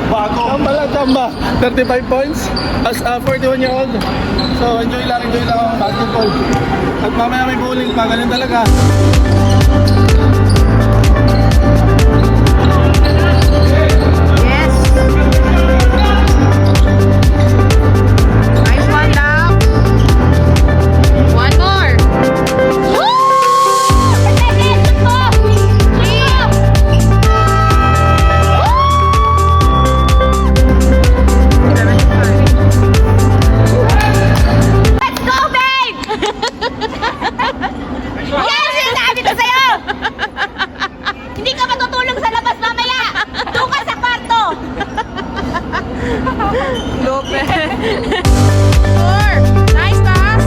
Bago. Tamba lang, tamba. 35 points as a 41-year-old. So, enjoy lang ang basketball. At mamaya may bowling pa, ganun talaga. Yes. Nice one, love. One more. Let's go, babe! Yes! Sinabi ko sa'yo! Hindi ka matutulog sa labas mamaya! Doon ka sa kwarto! Lope. Four. Nice pass.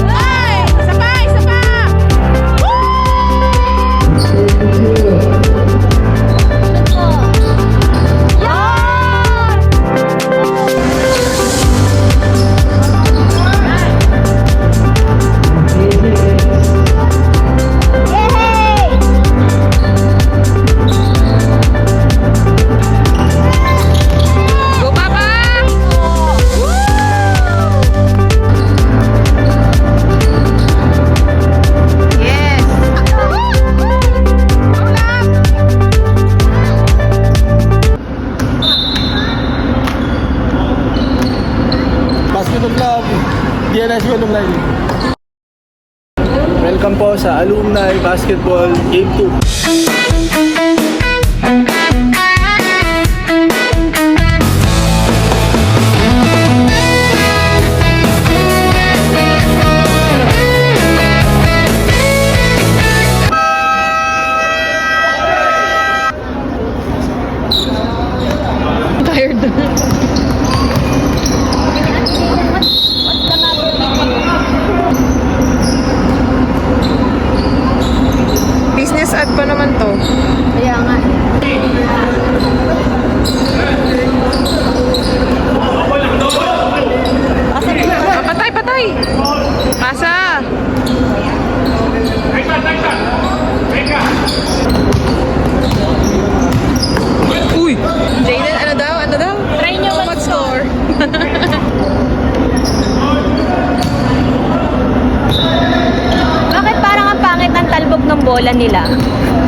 Ay! Isa pa, isa pa. Go, Papa! Yes! Go, Love! Basketball Club, DNS Alumni. Welcome po sa Alumni Basketball Game 2. Tired. Business ad pa naman to. Kaya nga Ah, patay, patay! Pasa! Uy! Jaden, ano daw? Ano daw? Try nyo mag-score. Bakit parang ang pangit ng talbog ng bola nila?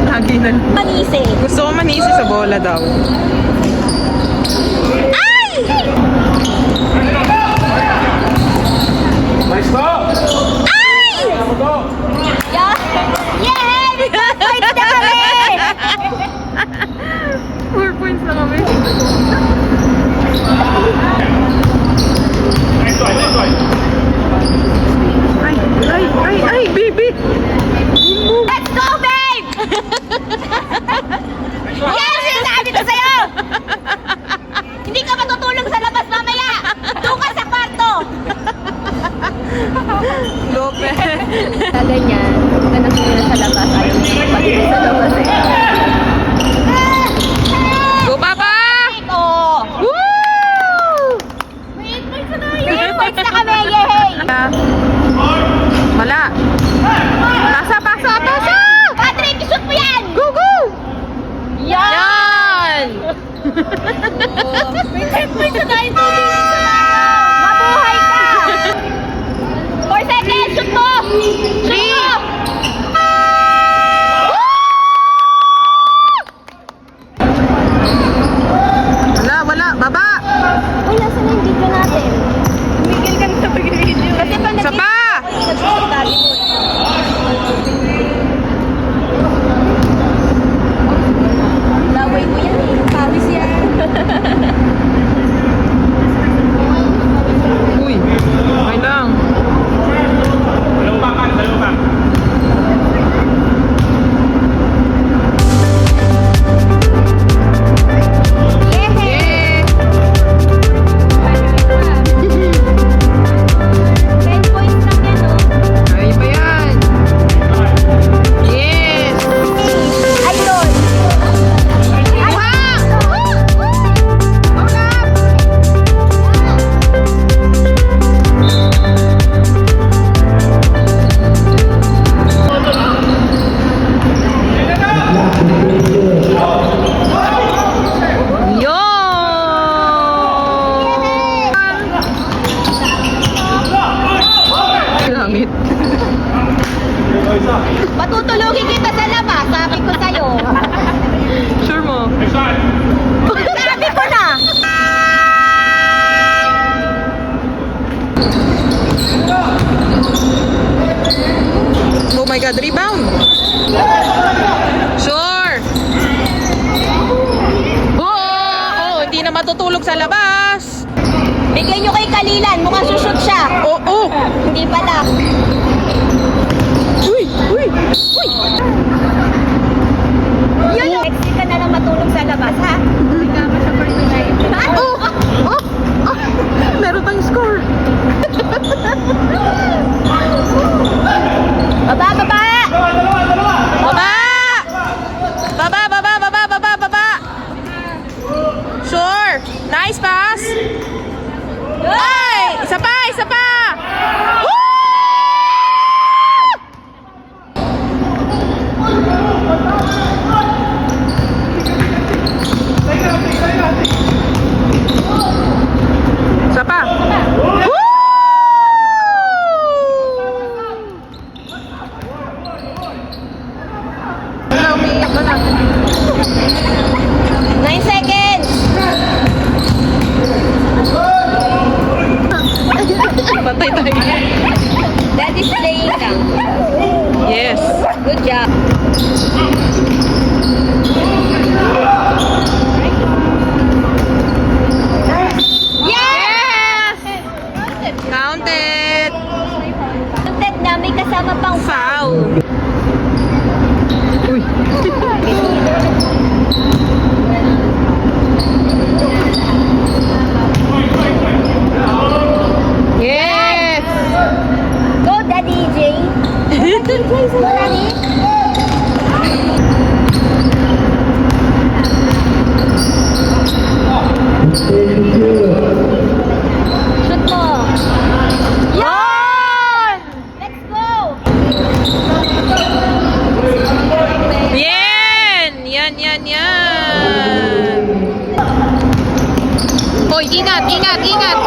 Lagi na. Manisi. Gusto ko manisi sa bola daw. Ay! Nice to! Ay! Yeah! Yeah! Points na kami! 4 points na kami. Ay, baby! Let's go, babe! Yes! Sinabi ko sa'yo! Hindi ka matutulog sa labas mamaya! Doon ka sa kwarto! Lope. Sa ganyan, huwag ka nang sila sa labas. Ayaw mo yung pag sa labas eh. Go, Papa! Ito! Woo! May 8 points na kami! Yay! Wala. Pasa, pasa, pasa! Patrick, shoot mo yan! Go, go! Yan! May 10 points na tayo. 2 minutes na tayo. Mabuhay ka! 4 seconds! Shoot mo! Shoot mo! Wala, wala. Baba! Uy, nasa na yung video natin? Tumigil ka na video. Kasi pag Isa pa! nag-sabi mo. Laway mo yan eh. Pawis yan. Uy, okay lang. Yeah! 10 points lang yan, oh. Kaya pa yan. matulog sa labas. Bigay nyo kay Kalilan, mukhang sushoot siya. Oo. Hindi pala. Uy! Uy! Uy! Yun, sexy ka na lang matulog sa labas, ha? Hindi ka ba siya for tonight? Oh! Oh! Oh! Meron tayong score. Baba, baba! Baba! Baba, baba, baba, baba, baba! Sure! Nice pass! Ay! Isa pa! Isa pa! Woo! Isa pa! Woo! 9 seconds! Patay tayo. Daddy's playing lang. Yes. Good job. Yes! Counted. Counted na, may kasama pang Foul. Yes! Go, Daddy J. Daddy J, sa Daddy. Shoot mo. Yan! Let's go. Yan! Yan, yan, yan! Hoy, ingat, ingat, ingat!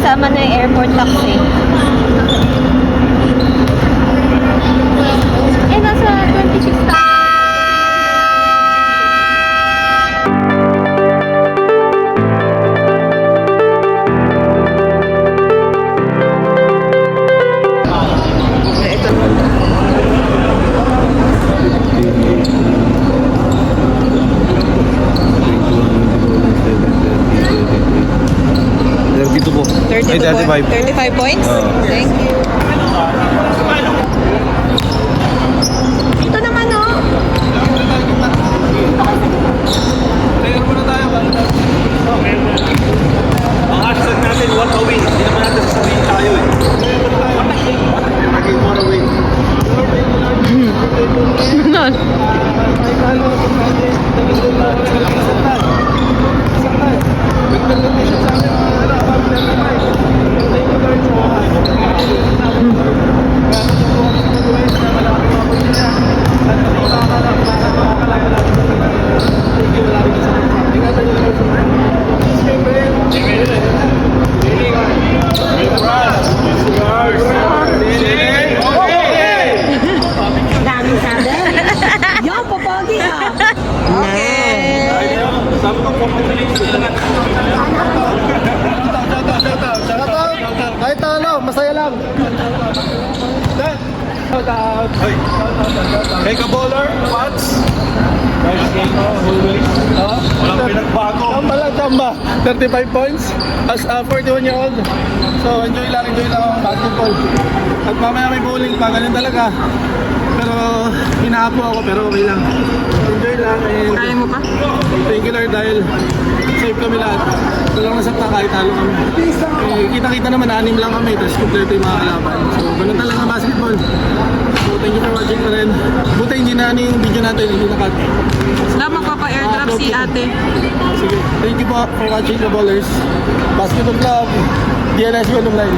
kasama na yung airport taxi. Eh, nasa 26 tayo. Dito po. 35 points? Thank you. Ito naman, oh. Player muna tayo ba? Ang hashtag natin, what a win. Hindi naman natin sasabihin tayo eh. Naging what a win. Daming sabi. Yan, papagi ah. Sabi ko, congratulations. Kahit ano, masaya lang. Shout out. Make a bowler, Pats. Nice game, always. Walang pinagbago. Chamba. 35 points as a 41-year-old. So enjoy lang ang basketball. At mamaya may bowling pa, ganun talaga. Pero hinahapo ako, pero okay lang. Enjoy lang and Kaya mo pa? thank you Lord dahil safe kami lahat. Walang nasakta kahit talo kami. Eh, kita-kita naman, 6 lang kami, tapos kompleto yung mga kalaban. So ganun talaga ang basketball. So thank you for watching pa rin. Buti hindi na ano yung video natin, hindi na-cut. Salamat pa pa airdrop si ate. Sige, thank you po for watching the Ballers Basketball Club, DNS Online.